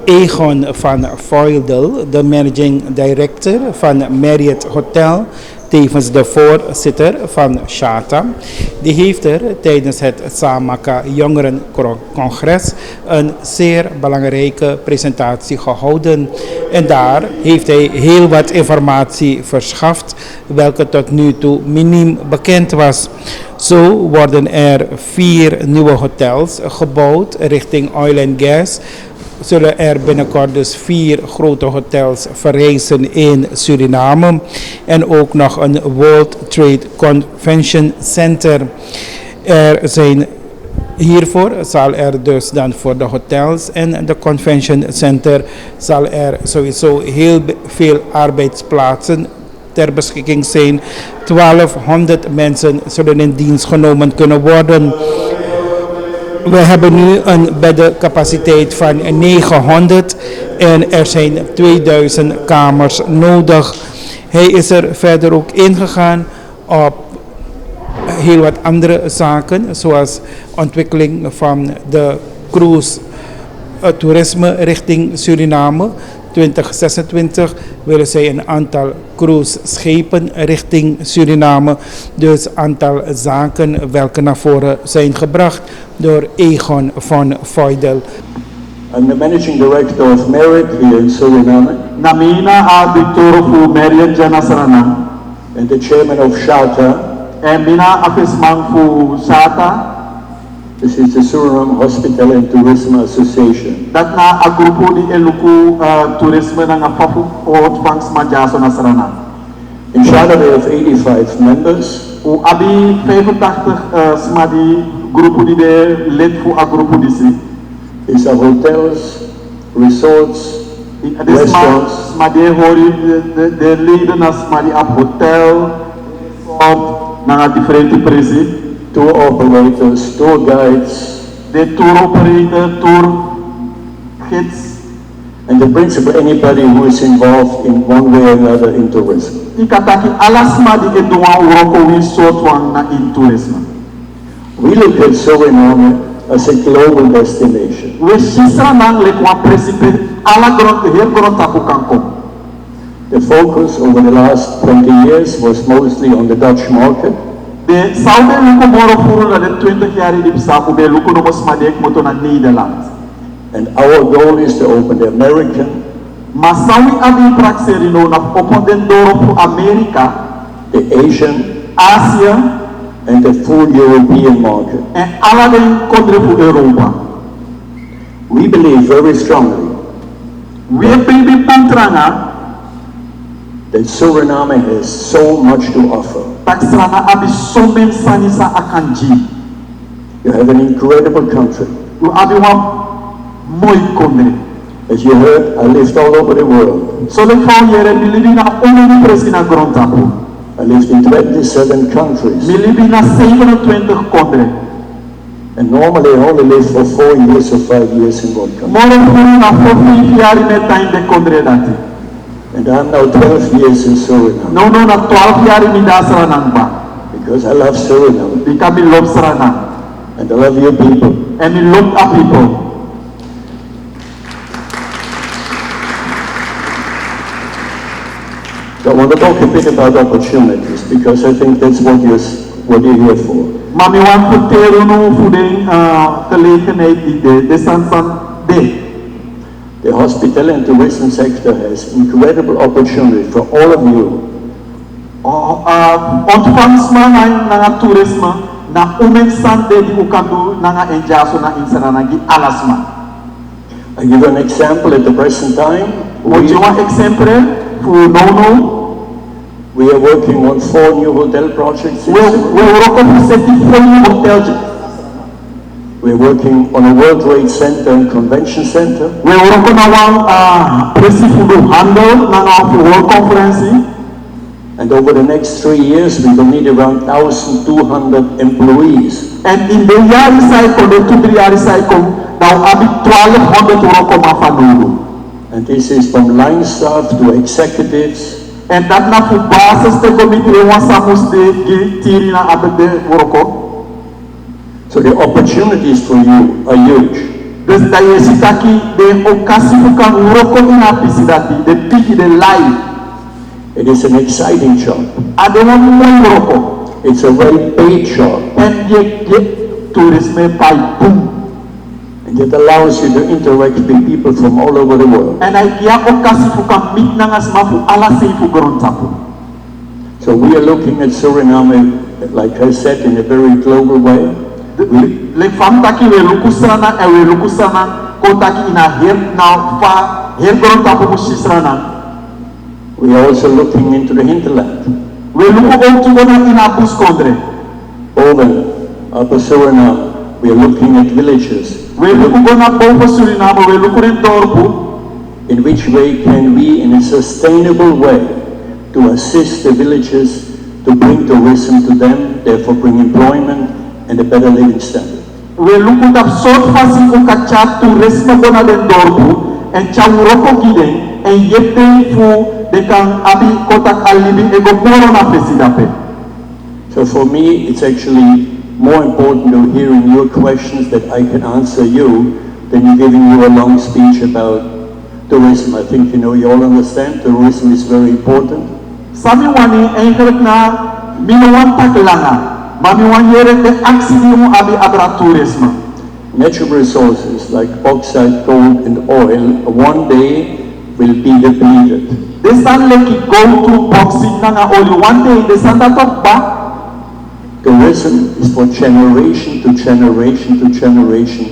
Egon van Voidel, de managing director van Marriott Hotel, tevens de voorzitter van Shata, die heeft er tijdens het Samaka Jongerencongres een zeer belangrijke presentatie gehouden. En daar heeft hij heel wat informatie verschaft, welke tot nu toe miniem bekend was. Zo worden er 4 nieuwe hotels gebouwd richting oil and gas. Zullen er binnenkort dus 4 grote hotels verrijzen in Suriname. En ook nog een World Trade Convention Center. Hiervoor zal er dus dan voor de hotels en de convention center zal er sowieso heel veel arbeidsplaatsen ter beschikking zijn. 1200 mensen zullen in dienst genomen kunnen worden. We hebben nu een beddencapaciteit van 900 en er zijn 2000 kamers nodig. Hij is er verder ook ingegaan op heel wat andere zaken, zoals ontwikkeling van de cruise toerisme richting Suriname. 2026 willen zij een aantal cruiseschepen richting Suriname. Dus aantal zaken welke naar voren zijn gebracht door Egon van Voidel. I'm the managing director of Marriott here in Suriname. Namina Arbitoro fu Marriott Jana Suriname. And the chairman of Shata. En mina afisman fu Shata. This is the Suriname Hospital and Tourism Association. Dat na a grupo di eluku toerisme na nga fafu ontvangst majaso na Suriname. In Shata we have 85 members. U abi 85 smadi grupo di de lid fu a grupo di si. These are hotels, resorts, restaurants. Smadi hori de leden na smadi a hotel, resort na differenti presi. Tour operators, tour guides, the tour operator, tour gids, and the principal anybody who is involved in one way or another in tourism. Ikataki alasma di edouan uroko wi sotwan na in tourism. We look at Suriname as a global destination. We shisra nang le kwa presipe ala grond heel grond tapu kankom. The focus over the last 20 years was mostly on the Dutch market. De Saudi luku moro furu na de 20 jaar in Ipsaku be luku no mosmadek moto na Nederland. And our goal is to open the American, Masawi abi prakseri no na open den doro fu Amerika, the Asian, Asia, and the full European market. en ala den kondre fu Europa. We believe very strongly We bibi pantranga that Suriname has so much to offer. taksrana abi somen sanisa akanji. You have an incredible country. U abi wa moi kondre. As you heard, I lived all over the world. So le fau yere mi libi na oneni presi na grontapu. I lived in 27 countries. Mi libi na 27 kondre. And normally I only live for 4 years or 5 years in one country. Moro furu na 4 yari me time de kondre dati. And I'm now 12 years in Suriname. No na 12 yari mi da Suriname ba. Because I love Suriname. Bika mi love Suriname. And I love your people. And mi love our people. So I want to talk a bit about opportunities because I think that's what you're here for. Maar mi want verteren nu voor de gelegenheid die de sansan de. The hospital and tourism sector has incredible opportunity for all of you. Ontvangst na toerisme na umensan de di ukandu na enjaso na insana gi alasma. I give an example at the present time. Moet je een exempel voor no? We are working on 4 new hotel projects. We're working on a World Trade Center and Convention Center. We working on handel na World Conference. And over the next 3 years, we will need around 1,200 employees. And in the year cycle, the 2-3 year cycle, now abi 1,200 working on. And this is from line staff to executives. En dat na voor basis te comité wasamus de tiri na abede worko. So the opportunities for you are huge. Dus dat je ziet dat de occasie kan roken in a pisidati, de piki de life. It is an exciting job. Adema mooi roken. It's a well-paid job. En je toerisme pai boom. And it allows you to interact with people from all over the world. En hij kia occasie voor kan meet nangas ma voor alla sei voor grondtapu. So we are looking at Suriname, like I said, in a very global way. Le fam taki we lukusana en we lukusana kontaki ina heel na fa heel grondtapu mushisrana. We are also looking into the hinterland. We luku ook toe in a buskondre. Over Upper Suriname, we are looking at villages. We luku gona boven Suriname, we luku in dorpu. In which way can we, in a sustainable way, to assist the villages to bring tourism to them, therefore bring employment and a better living standard. We luku tap soort fasi ku kacha toerisme gona den dorpu en chawroko giden en yepte fu de kan abi kotak alibi ego moro na fesidape. So for me, it's actually more important to hearing your questions that I can answer you than giving you a long speech about tourism. I think you all understand tourism is very important. Sami wani eigenlijk na minuwan taklanga. Mami wan yere de aksi di mo abi abra tourisme. Natural resources like bauxite, gold and oil one day will be depleted. Desan leki go to boxing nanga only one day desan dapat ba. Tourism is for generation to generation to generation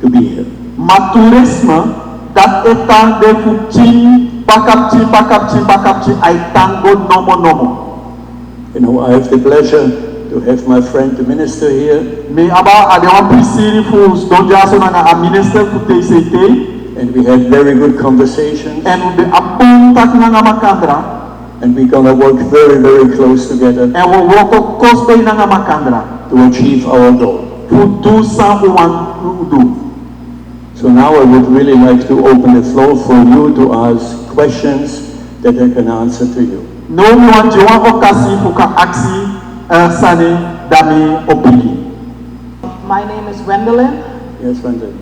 to be here. Ma tourisme dat etang de fuchin pakapchi ay tango nomo. I have the pleasure to have my friend the minister here. Me aba adewan prisiri fu donja so nanga a minister fu TCT. And we had very good conversations. En we apun tak nanga makandra. And we're going to work very, very close together En we work close bij nanga makandra. to achieve our goal. Fu do sa uwan do. So now I would really like to open the floor for you to ask questions that I can answer to you. No one jiwa okasi fu ka aksi sani dami opiki. My name is Gwendolyn. Yes, Wendy.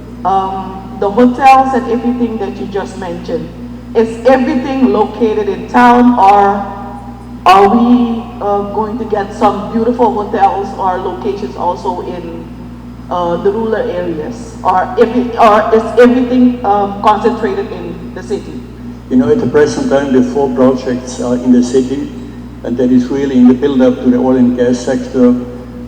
The hotels and everything that you just mentioned, is everything located in town, or are we going to get some beautiful hotels or locations also in the rural areas, or is everything concentrated in the city? At the present time, the 4 projects are in the city, and that is really in the build-up to the oil and gas sector,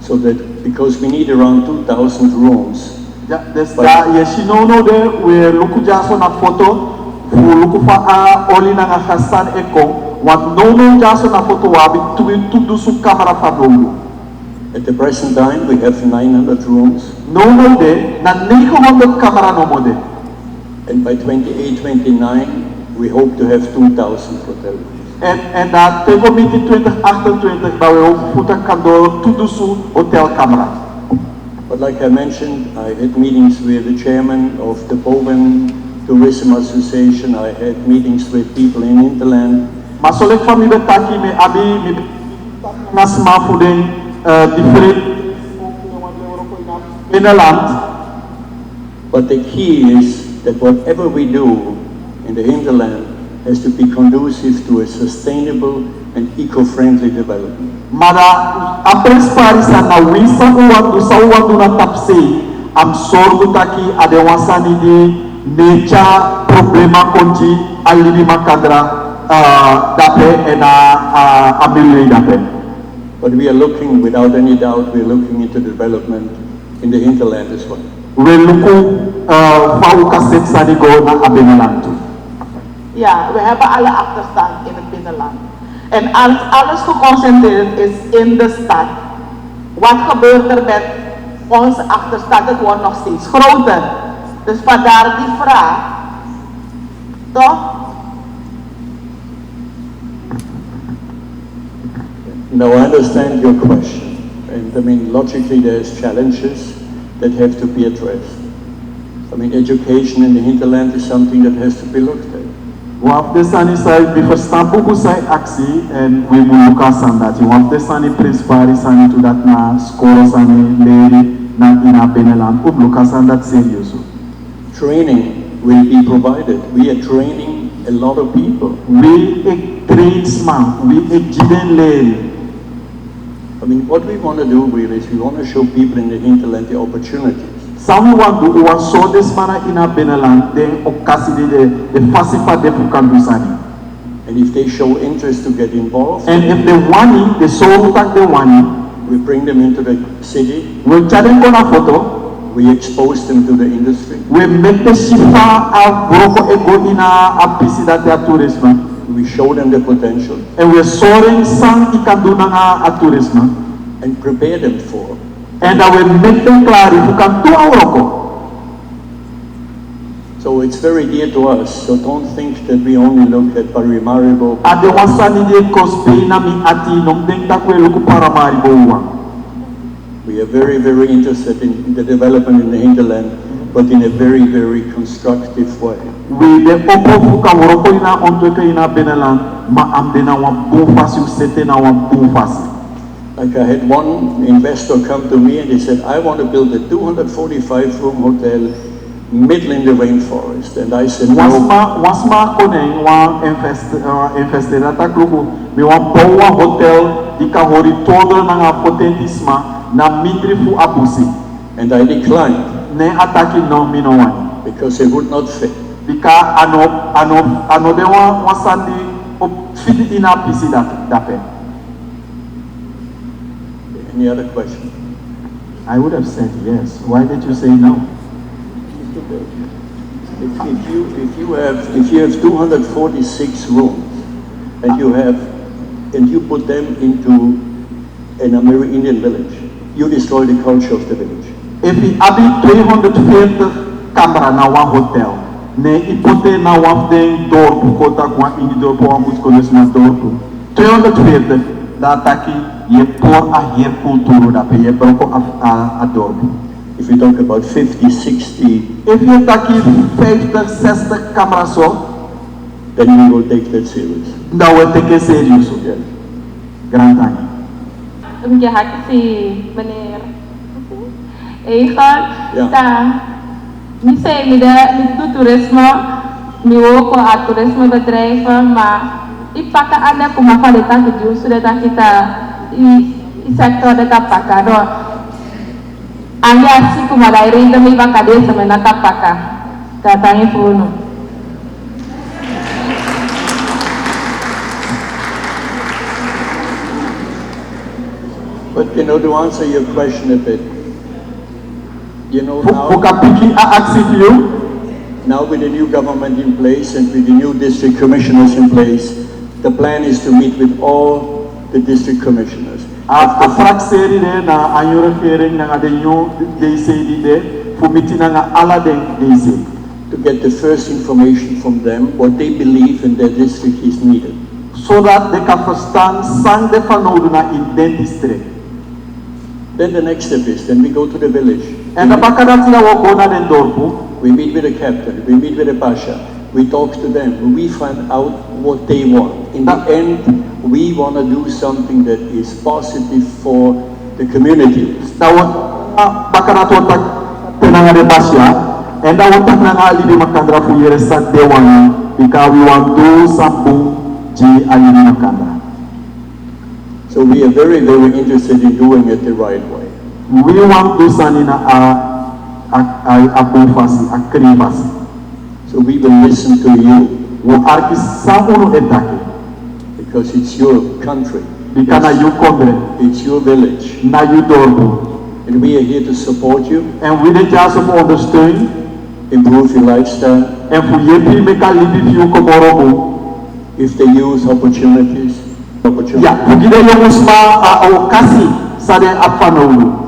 so that because we need around 2,000 rooms. Ja, dus daar je sinono de we luku jaso na foto fu luku fa a oli na ngasan eko want no jaso na foto wabi tudu su camera fa dolo. At the present time, we have 900 rooms, No de na 900 camera no mode. and by 28-29, we hope to have 2,000 hotel rooms. En daar tegen miti 2028 dat we ook voeten kan door tudu su hotel camera. But like I mentioned, I had meetings with the chairman of the Boven Tourism Association. I had meetings with people in Hinterland. Maar zo lek van mi betaki me abi mi nasma fu den different in a land. But the key is that whatever we do in the hinterland has to be conducive to a sustainable and eco-friendly development. Mara apres parisa na wisa uwandu na tapse am sorgu taki ade wasani di nature problema konji alibi makadra dape ena amili dape. But we are looking, without any doubt, we are looking into development in the hinterland as well. We luku fau kaset sani go na abenalantu. Ja, we hebben alle achterstand in het binnenland. En als alles geconcentreerd is in de stad, wat gebeurt er met onze achterstand? Het wordt nog steeds groter. Dus vandaar die vraag. Toch? Now I understand your question. And I mean, logically there's challenges that have to be addressed. I mean, education in the hinterland is something that has to be looked at. Wap desani sai before buku sai aksi and we muluka sandati. Wap desani principali sani to that na skoro sani lady na ina benelan ubluka sandat serioso. training will be provided. We are training a lot of people. We ek tradesman, we ek jidenleri. I mean, what we want to do really is we want to show people in the hinterland the opportunities. Someone do one so this mana ina beneland, then okasi de fasifa de fukandusani. And if they show interest to get involved, And if they want it, they so tak they want we bring them into the city, it, we chaden kona photo, we expose them to the industry, we make the shifa a broko ego ina a pisi that they are tourism. we show them the potential, And we're soaring sang ikanduna a tourism. and prepare them for. And I will make them clear if you can do our So it's very dear to us, so don't think that we only look at Paramaribo. Ade wasani de cosplay na mi ati nom deng takwe luku para maribo. We are very, very interested in the development in the hinterland, but in a very, very constructive way. We de opo fuka woroko ina ontweke ina benelan ma amde na wan bufasi usete na wan bufasi. Like I had one investor come to me and he said, I want to build a 245-room hotel middle in the rainforest. And I said, no, Wasma koneng wan investir atak luku mi wan bawa hotel di kahori todo na nga potentisma na mindri fu abusi. and I declined Ne ataki no minowani. because it would not fit. Bika ano de wan wasandi fit ina pisi dape. Any other question? I would have said yes. Why did you say no? If you have 246 rooms and you put them into an Amerindian village, you destroy the culture of the village. If we have 350 camera na one hotel, ne ipote na one thing door to kota kwa ini door po ambus kones na door to 350 da taki ye por a hier kulturu da pe ye broko a door. If you talk about 50, 60, If you taki 50, 60 camera so, then we will take that serious. da we take it serious. Yes. Grand time. Jahat si meneer Egan Ja. ta misai mida toerisme miwo ko a toerisme bedrijven maar ipaka ada kumafalita ke sudah kita i sektor data pakado anda si kumadairi demi bakade semena tapaka katanya funo. But to answer your question a bit, now Fukapiki a ask you. Now with the new government in place and with the new district commissioners in place, the plan is to meet with all the district commissioners. A frakseri de na ayure fering na ade new DC de fumiti na ala de DC. To get the first information from them, what they believe in their district is needed. So that they can verstaan sang de fanoduna in den district. Then the next step is, then we go to the village. En dan bakadat sila wako na den dorpu. We meet with the captain, we meet with the pasha, we talk to them, we find out what they want. In the end, we want to do something that is positive for the community. Dawat bakadat watak tenanga de basya. En dan watak na nga alibi makandra fu yere sa dewan. Because we want to sampu ji alibi makandra. So we are very, very interested in doing it the right way. We want to sanina a bufasi, a krivasi. So we will listen to you Wo arki samunu etake. because it's your country, Bika na yu kondre. it's your village, Na yu dorpu. and we are here to support you, En we de jas of ondersteun. improve your lifestyle, En fu yepi meka libi fiu komorobu. if they use opportunities. Ya, fugide yomusma a okasi sade apanoulu.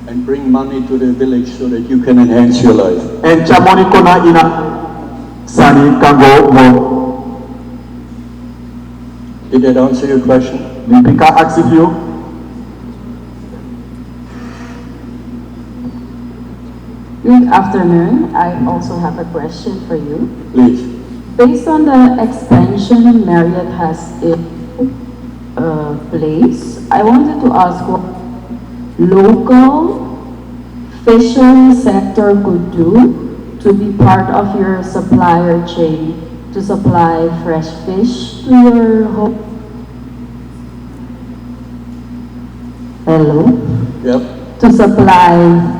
And bring money to the village so that you can enhance your life. En chamoni kona ina sani kango mo. Did that answer your question? Limpika aksi fiu. Good afternoon. I also have a question for you. Please. Based on the expansion Marriott has in place, I wanted to ask what local fishery sector could do to be part of your supplier chain, to supply fresh fish to your home. Hello? Yep. To supply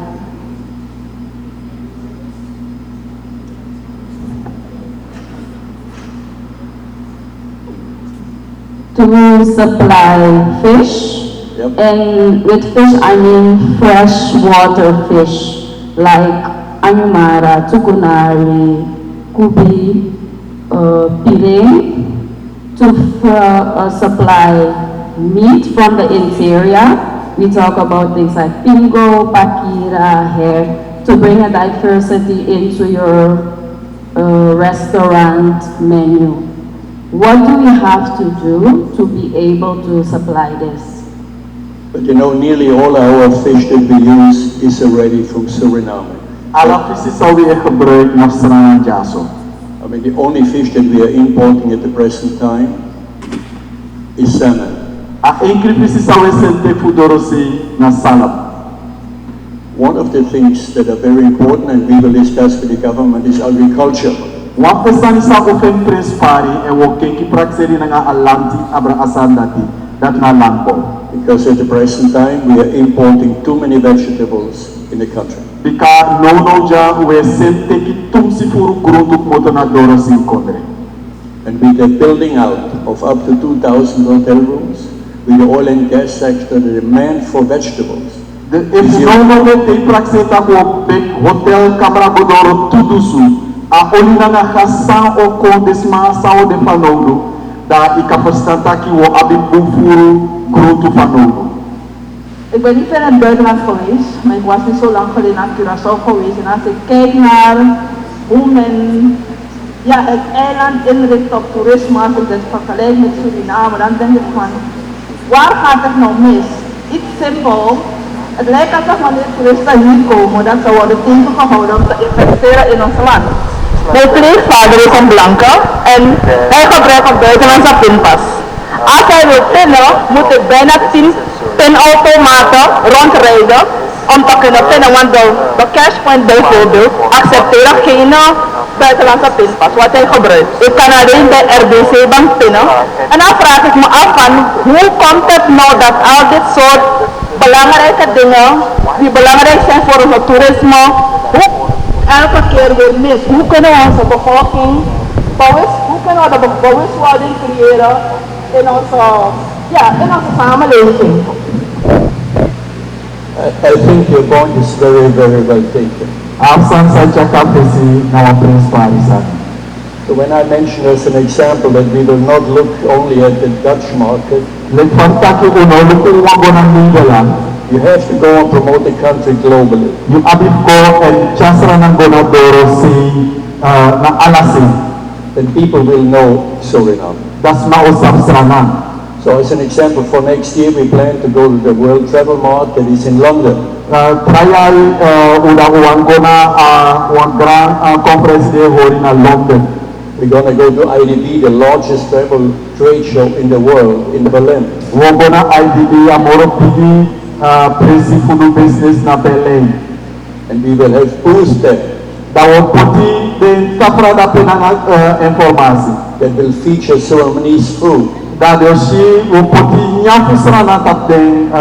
fish. Yep. And with fish, I mean freshwater fish, like anyamara, tukunari, kubi, piring, to supply meat from the interior. We talk about things like pingo, pakira, hare, to bring a diversity into your restaurant menu. What do we have to do to be able to supply this? But you know, nearly all our fish that we use is already from Suriname. Alle vis is alweer gebruikt naar Suriname Jaso. I mean, the only fish that we are importing at the present time is salmon. A enkele vis is alweer sente fudorosi na salap. One of the things that are very important and we will discuss with the government is agriculture. Wan pesan sa ofen prespari e wo kenki prakseri nga alanti abra asandati dat na landbouw. Because at the present time we are importing too many vegetables in the country. Bika no ja we sente ki tum si furu gronduk moto na doro sin kondre. And with the building out of up to 2,000 hotel rooms, with the oil and gas sector, the demand for vegetables. De efunono de te prakseta wo bek hotel kamera bodoro tudusu a olina na khasa o kondesma sa o de fanodo da ikapastanta ki wo abi bufuru grote fanodo. Ik ben niet ver in het buitenland geweest, maar ik was niet zo lang geleden naar Curaçao geweest. En als ik kijk naar hoe men het eiland inricht op toerisme, als ik het vergelijk met Suriname, dan denk ik van, waar gaat het nou mis? Iets simpel. Het lijkt alsof wanneer toeristen hier komen, dat ze worden tegengehouden om te investeren in ons land. Mijn pleegvader is een blanke en hij gebruikt een buitenlandse pinpas. Als hij wil pinnen, moet ik bijna 10 pinautomaten rondrijden om te kunnen pinnen, want de cashpoint bijvoorbeeld accepteert geen buitenlandse pinpas, wat hij gebruikt. Ik kan alleen bij RBC-bank pinnen. En dan vraag ik me af van, hoe komt het nou dat al dit soort belangrijke dingen, die belangrijk zijn voor het toerisme, elke keer weer mis? Hoe kunnen we onze bevolking, hoe kunnen we de bewustwording creëren in onze samenleving? I think your point is very, very well taken. Absan sa chakapesi na wa prespari sa. So when I mention as an example that we will not look only at the Dutch market, Le fantaki uno lukul wago ng Mingalan. you have to go and promote the country globally. Yung abib ko and chasra ng Gonadoro si na alasin. Then people will know Suriname. Das mausap sranan. So as an example, for next year we plan to go to the World Travel Mart that is in London. Trial udah uang gona uang grand conference day hori na London. We're going to go to IDB, the largest travel trade show in the world, in Berlin. Uang gona IDB amoro pigi presi fudu business na Berlin. And we will have booths there Dawo poti den kapra da penang informasi. that will feature Surinamese food. Da dosi uang poti nyafu srana tap den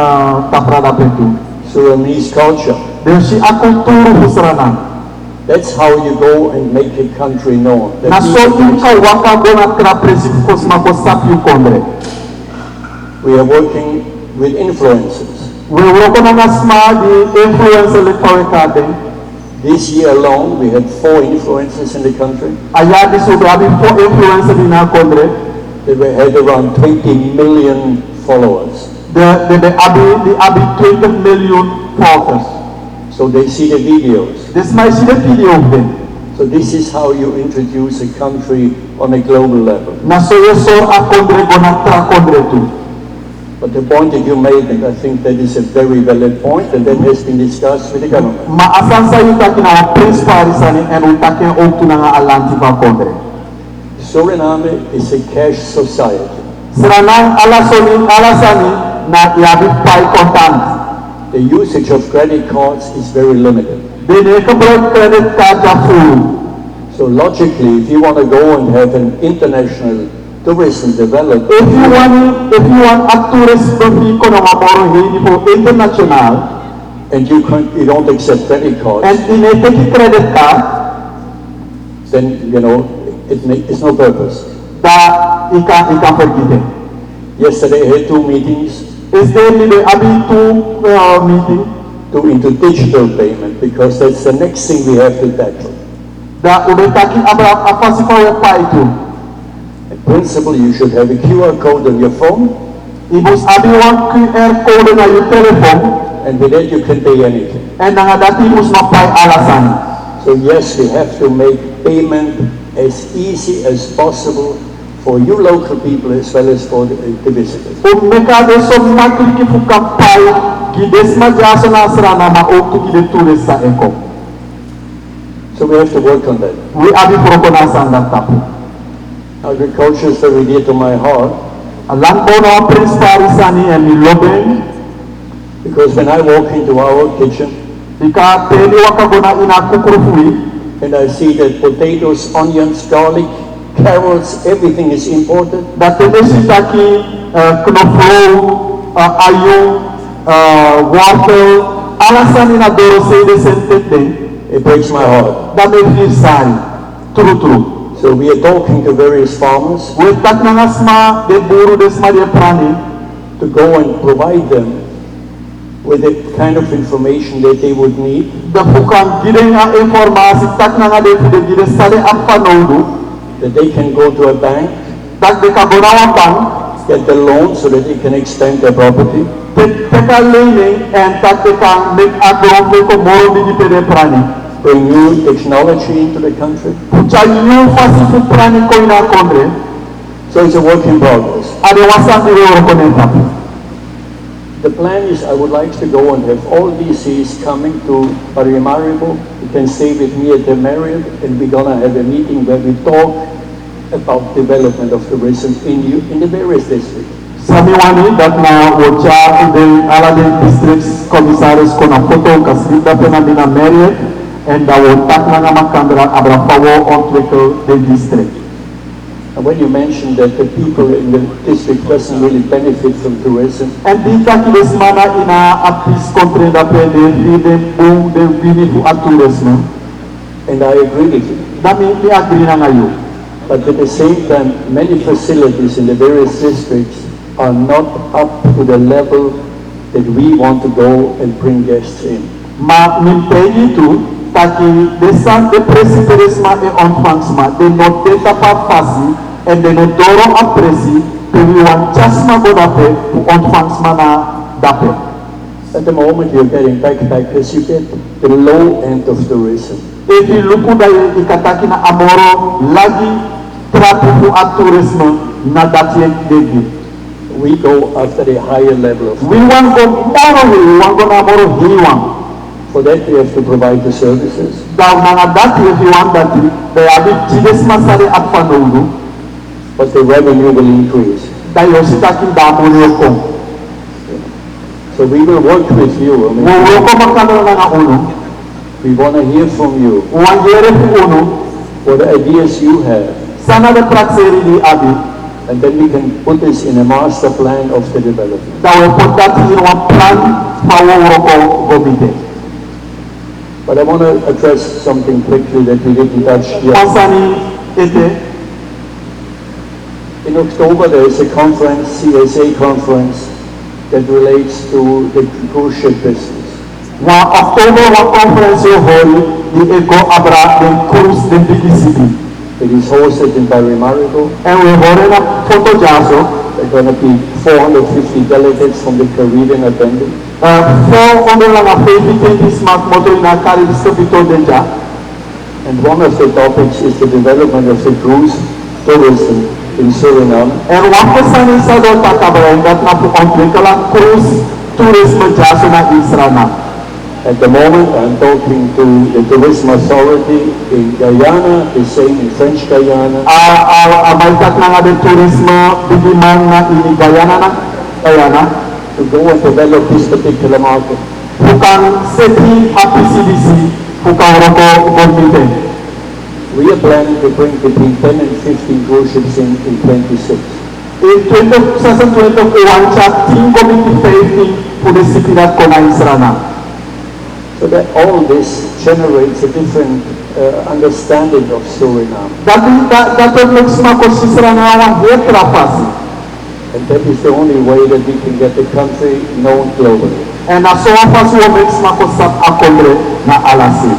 kapra da pentu. Surinamese culture. Dosi akulturu srana. That's how you go and make a country known. That Nasotin ka waka gona kra presi kosma kosap yu kondre. we are working with influencers. We work on a smart influence electorate. This year alone, we had 4 influencers in the country. Ayah di sudah 4 influence di na kondre. They had around 20 million followers. The abi 20 million followers. So they see the videos. This might see the video of them. So this is how you introduce a country on a global level. Na so yeso a kondre gona tra kondre tu. But the point that you made, and I think that is a very valid point, and that has been discussed with the government. Ma asan sa yung takina prince parisani and utakin oktu na nga alanti pa kondre. Suriname is a cash society. Seranang alasani na iabi pay kontant. The usage of credit cards is very limited. Dene gebruik credit card ja full. So logically, if you want to go and have an international tourism developed, If you want a tourist bumi kono maboro hini po international, and you don't accept credit cards, and dine take credit card, then it's no purpose. da ikan pergi. Yesterday I had 2 meetings Is there the abi two meeting? into digital payment because that's the next thing we have to tackle. Da udah taki abra apa sih kau apa itu? In principle, you should have a QR code on your phone, Ibu abi want QR code na your telephone, and with that you can pay anything. and nang dati mus mapai alasan. So yes, we have to make payment as easy as possible for you local people as well as for the visitors. Kung mereka so makli ki fukang pai, gides majasa na serana maok ki de turis sa eko. So we have to work on that. We abi proponasan dan tapu. Agriculture is very dear to my heart Alam ko na principal sani and milobeng, because when I walk into our kitchen ika teni wakagona ina kukurufui, and I see that potatoes, onions, garlic, carrots, everything is imported, da tene sitaki knoflow, ayu, wortel, alasan ina doro se de sentete, it breaks my heart. da me feel sorry, true. So we are talking to various farmers We tak nangasma de buru desma de prani, to go and provide them with the kind of information that they would need, da bukan gide nga informasi tak nanga de fude gide sale apa nondu, that they can go to a bank, tak de kabonawa bang, get the loan so that they can expand their property, teka lening and tak de kan make agro ko moro di de prani. bring new technology into the country. Pucha new fasifu prani ko ina kondre, So it's a work in progress. ade wasan de ro konenta. The plan is I would like to go and have all DCs coming to Paramaribo. You can stay with me at the Marriott, and we're going to have a meeting where we talk about development of tourism in the various districts. Sami wani dat na wocha de ala de districts commissaries ko na foto kasita pena dina Marriott, and da wotak na nga makandra abra pawo ontwikkel de district. And when you mentioned that the people in the district doesn't really benefit from tourism, And di ka kiles mana ina apis kontre da pede de boom de vini fu a tourism. and I agree with you. Dami li agree na ngayon. But at the same time, many facilities in the various districts are not up to the level that we want to go and bring guests in. Ma mimpeyi tu taki desan de presiderisma e onfangsma de no data pa fasi and de no doro apresi pe we wan chasma go dape pu onfangsma na dape. At the moment, you're getting backpackers, you get the low end of tourism. Evi luku da ikataki na amoro lagi trapu pu a tourisme na dati degi. We go after the higher level of. We wan go moro we wan go na amoro hiwang. For that, we have to provide the services. Da mga dati if you want dati de abi chidesma sare at panulu But the revenue will increase. da yositaki da amoro ko. So we will work with you. I mean, Wo ko makano na nga uno. we want to hear from you Wan yere fu uno. what ideas you have, Sana de prakseri di abi. and then we can put this in a master plan of the development. Da we put dati in one plan pawo ko gomite. But I want to address something quickly that we didn't touch yet. Pansani ete In October, there is a conference, CSA conference, that relates to the cruise ship business. wa October wa conference yo hol di ego abra den cruise den bigisibi. It is hosted in Paramaribo. And we hore na photo jaso. There are going to be 450 delegates from the Caribbean attending. For ondo lang a favorite smart motor na Caribbean Stopito deja. And one of the topics is the development of the cruise tourism in Suriname. And one person is sa do takabra that na pu ontwikkelang cruise tourism jaso na Israna. At the moment, I'm talking to the Tourism Authority in Guyana, the same in French Guyana. Amaitak na nga de tourismo bigiman na ini Guyana to go and develop this particular market. bukan seti PCDC Pukauroko Gomite. We are planning to bring between 10 and 15 cruise ships in 26. E 2020 uwanja tingo miti feiting pudesipirat kona Israna. So that all this generates a different understanding of Suriname. Dato maksima ko Israna wa hetra pasi. And that is the only way that we can get the country known globally. En aso pasi wa maksima ko sab akomre na alasi.